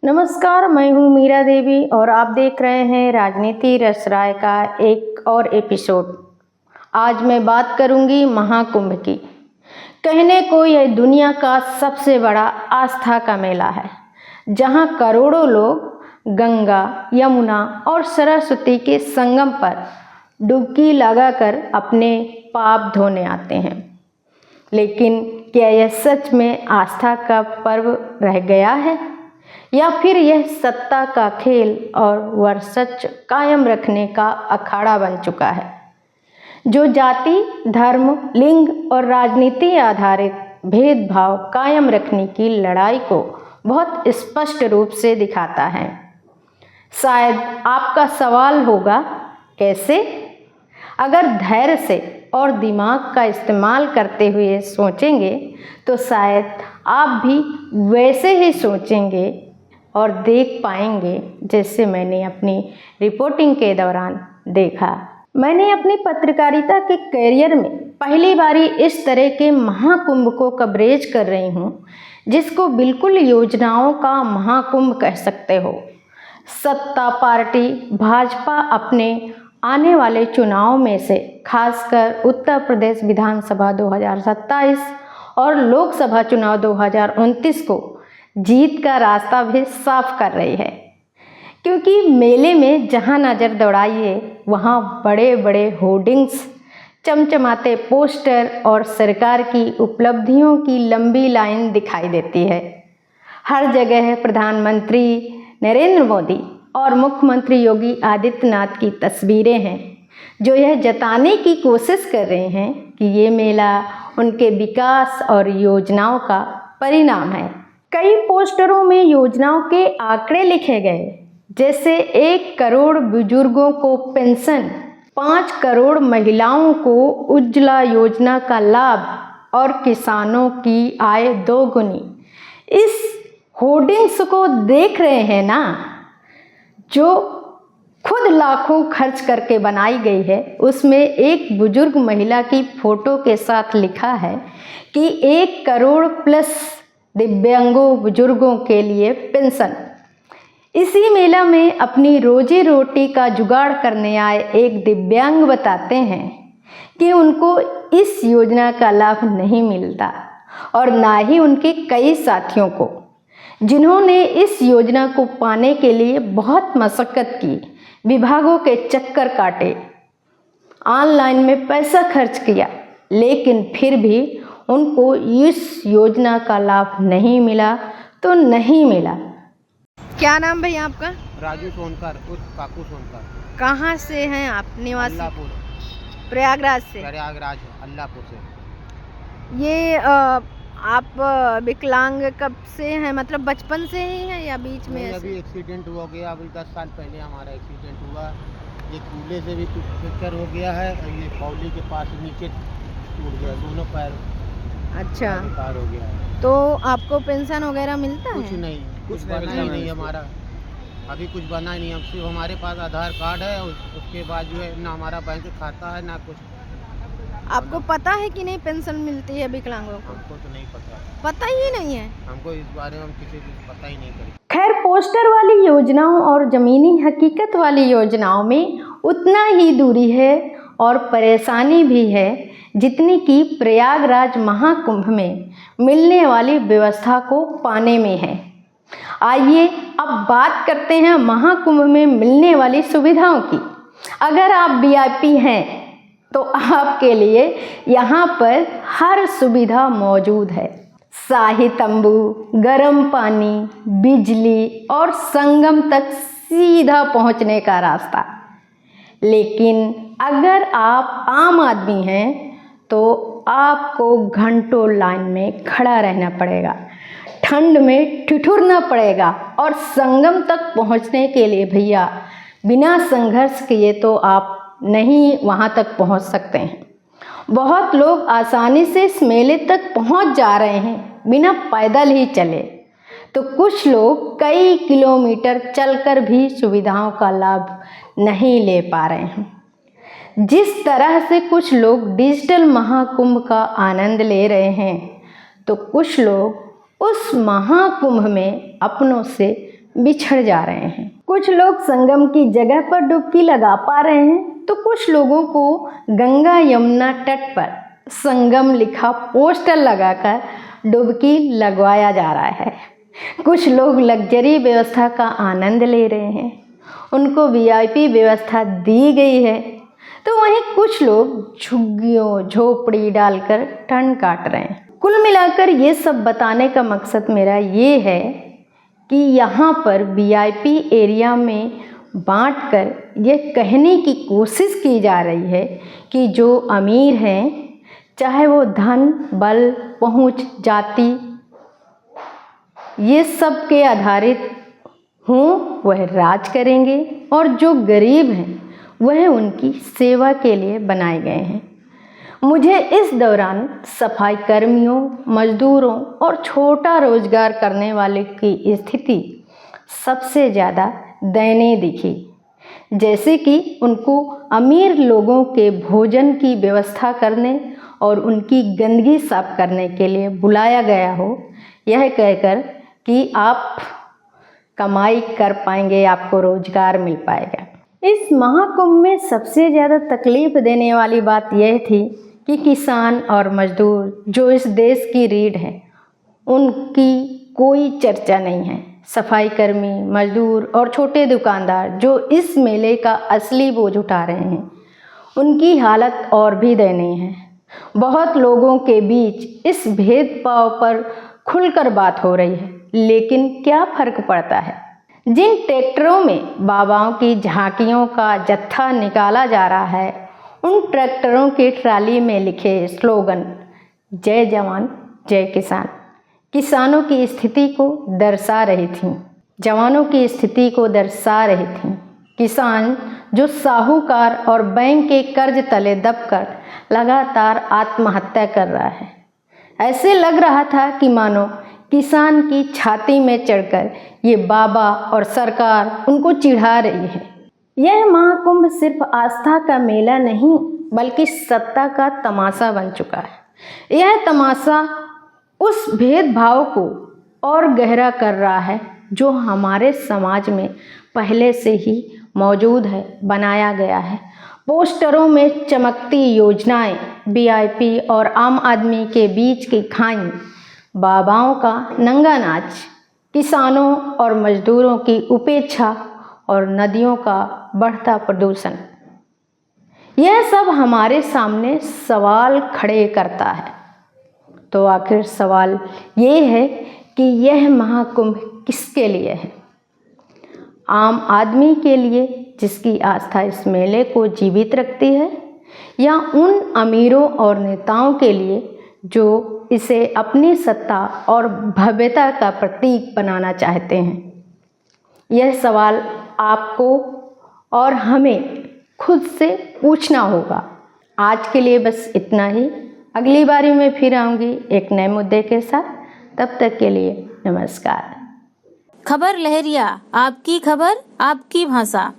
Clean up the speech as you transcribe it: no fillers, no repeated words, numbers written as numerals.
नमस्कार, मैं हूँ मीरा देवी और आप देख रहे हैं राजनीति रसराय का एक और एपिसोड। आज मैं बात करूँगी महाकुंभ की। कहने को यह दुनिया का सबसे बड़ा आस्था का मेला है, जहाँ करोड़ों लोग गंगा, यमुना और सरस्वती के संगम पर डुबकी लगाकर अपने पाप धोने आते हैं। लेकिन क्या यह सच में आस्था का पर्व रह गया है, या फिर यह सत्ता का खेल और वर्चस्व कायम रखने का अखाड़ा बन चुका है, जो जाति, धर्म, लिंग और राजनीति आधारित भेदभाव कायम रखने की लड़ाई को बहुत स्पष्ट रूप से दिखाता है। शायद आपका सवाल होगा, कैसे? अगर धैर्य से और दिमाग का इस्तेमाल करते हुए सोचेंगे तो शायद आप भी वैसे ही सोचेंगे और देख पाएंगे जैसे मैंने अपनी रिपोर्टिंग के दौरान देखा। मैंने अपनी पत्रकारिता के करियर में पहली बारी इस तरह के महाकुंभ को कवरेज कर रही हूँ, जिसको बिल्कुल योजनाओं का महाकुंभ कह सकते हो। सत्ता पार्टी भाजपा अपने आने वाले चुनाव में से खासकर उत्तर प्रदेश विधानसभा 2027 और लोकसभा चुनाव 2029 को जीत का रास्ता भी साफ कर रही है, क्योंकि मेले में जहां नज़र दौड़ाइए वहां बड़े बड़े होर्डिंग्स, चमचमाते पोस्टर और सरकार की उपलब्धियों की लंबी लाइन दिखाई देती है। हर जगह प्रधानमंत्री नरेंद्र मोदी और मुख्यमंत्री योगी आदित्यनाथ की तस्वीरें हैं, जो यह जताने की कोशिश कर रहे हैं कि ये मेला उनके विकास और योजनाओं का परिणाम है। कई पोस्टरों में योजनाओं के आंकड़े लिखे गए, जैसे 1 करोड़ बुजुर्गों को पेंशन, 5 करोड़ महिलाओं को उज्ज्वला योजना का लाभ और किसानों की आय 2 गुनी। इस होर्डिंग्स को देख रहे हैं ना, जो खुद लाखों खर्च करके बनाई गई है। उसमें एक बुजुर्ग महिला की फोटो के साथ लिखा है कि 1 करोड़ प्लस दिव्यांगों बुजुर्गों के लिए पेंशन। इसी मेला में अपनी रोजी रोटी का जुगाड़ करने आए एक दिव्यांग बताते हैं कि उनको इस योजना का लाभ नहीं मिलता, और ना ही उनके कई साथियों को, जिन्होंने इस योजना को पाने के लिए बहुत मशक्कत की, विभागों के चक्कर काटे, ऑनलाइन में पैसा खर्च किया, लेकिन फिर भी उनको इस योजना का लाभ नहीं मिला तो नहीं मिला। क्या नाम भैया आपका? राजू सोनकर, उर्फ काकू सोनकर। कहाँ से हैं आप निवासी? अल्लाहपुर। प्रयागराज से। प्रयागराज अल्लाहपुर से। ये आप विकलांग कब से हैं, मतलब बचपन से ही हैं या बीच में? अभी एक्सीडेंट हो गया, अभी 10 साल पहले हमारा एक्सीडेंट हुआ। ये कूले से भी फ्रैक्चर हो गया है, और ये कौली के पास नीचे टूट गया, दोनों पैर। अच्छा, बेकार हो गया है। तो आपको पेंशन वगैरह मिलता है? कुछ नहीं, कुछ बना ही नहीं हमारा, अभी कुछ बना ही नहीं। हम सिर्फ हमारे पास आधार कार्ड है, उसके बाद जो है ना हमारा बैंक खाता है ना कुछ। आपको पता है कि नहीं पेंशन मिलती है विकलांगों को? हमको तो नहीं पता, पता ही नहीं है हमको इस बारे में हम किसी को पता ही नहीं करें। खैर, पोस्टर वाली योजनाओं और जमीनी हकीकत वाली योजनाओं में उतना ही दूरी है और परेशानी भी है जितनी कि प्रयागराज महाकुंभ में मिलने वाली व्यवस्था को पाने में है। आइए अब बात करते हैं महाकुंभ में मिलने वाली सुविधाओं की। अगर आप वीआईपी हैं तो आपके लिए यहाँ पर हर सुविधा मौजूद है। शाही तंबू, गर्म पानी, बिजली और संगम तक सीधा पहुँचने का रास्ता। लेकिन अगर आप आम आदमी हैं तो आपको घंटों लाइन में खड़ा रहना पड़ेगा, ठंड में ठिठुरना पड़ेगा, और संगम तक पहुंचने के लिए भैया बिना संघर्ष किए तो आप नहीं वहां तक पहुंच सकते हैं। बहुत लोग आसानी से इस मेले तक पहुंच जा रहे हैं बिना पैदल ही चले, तो कुछ लोग कई किलोमीटर चलकर भी सुविधाओं का लाभ नहीं ले पा रहे हैं। जिस तरह से कुछ लोग डिजिटल महाकुंभ का आनंद ले रहे हैं, तो कुछ लोग उस महाकुंभ में अपनों से बिछड़ जा रहे हैं। कुछ लोग संगम की जगह पर डुबकी लगा पा रहे हैं तो कुछ लोगों को गंगा यमुना तट पर संगम लिखा पोस्टर लगाकर डुबकी लगवाया जा रहा है। कुछ लोग लग्जरी व्यवस्था का आनंद ले रहे हैं, उनको वीआईपी व्यवस्था दी गई है, तो वहीं कुछ लोग झुग्गियों झोपड़ी डालकर टन काट रहे हैं। कुल मिलाकर ये सब बताने का मकसद मेरा ये है कि यहाँ पर वीआईपी एरिया में बांटकर ये कहने की कोशिश की जा रही है कि जो अमीर हैं, चाहे वो धन बल पहुँच जाति ये सब के आधारित हों, वह राज करेंगे और जो गरीब हैं वह उनकी सेवा के लिए बनाए गए हैं। मुझे इस दौरान सफाई कर्मियों, मजदूरों और छोटा रोजगार करने वाले की स्थिति सबसे ज़्यादा दयनीय दिखी। जैसे कि उनको अमीर लोगों के भोजन की व्यवस्था करने और उनकी गंदगी साफ करने के लिए बुलाया गया हो, यह कहकर कि आप कमाई कर पाएंगे, आपको रोजगार मिल पाएगा। इस महाकुंभ में सबसे ज़्यादा तकलीफ देने वाली बात यह थी कि किसान और मजदूर जो इस देश की रीढ़ है, उनकी कोई चर्चा नहीं है। सफाई कर्मी, मजदूर और छोटे दुकानदार जो इस मेले का असली बोझ उठा रहे हैं, उनकी हालत और भी दयनीय है। बहुत लोगों के बीच इस भेदभाव पर खुलकर बात हो रही है, लेकिन क्या फ़र्क पड़ता है। जिन ट्रैक्टरों में बाबाओं की झांकियों का जत्था निकाला जा रहा है, उन ट्रैक्टरों की ट्राली में लिखे स्लोगन जय जवान जय किसान किसानों की स्थिति को दर्शा रही थी, जवानों की स्थिति को दर्शा रही थी। किसान जो साहूकार और बैंक के कर्ज तले दबकर लगातार आत्महत्या कर रहा है। ऐसे लग रहा था कि मानो किसान की छाती में चढ़कर ये बाबा और सरकार उनको चिढ़ा रही है। यह महाकुंभ सिर्फ आस्था का मेला नहीं, बल्कि सत्ता का तमाशा बन चुका है। यह तमाशा उस भेदभाव को और गहरा कर रहा है जो हमारे समाज में पहले से ही मौजूद है, बनाया गया है। पोस्टरों में चमकती योजनाएं, वीआईपी और आम आदमी के बीच की खाई, बाबाओं का नंगा नाच, किसानों और मजदूरों की उपेक्षा और नदियों का बढ़ता प्रदूषण, यह सब हमारे सामने सवाल खड़े करता है। तो आखिर सवाल ये है कि यह महाकुंभ किसके लिए है? आम आदमी के लिए जिसकी आस्था इस मेले को जीवित रखती है, या उन अमीरों और नेताओं के लिए जो इसे अपनी सत्ता और भव्यता का प्रतीक बनाना चाहते हैं? यह सवाल आपको और हमें खुद से पूछना होगा। आज के लिए बस इतना ही। अगली बारी मैं फिर आऊँगी एक नए मुद्दे के साथ। तब तक के लिए नमस्कार। खबर लहरिया, आपकी खबर आपकी भाषा।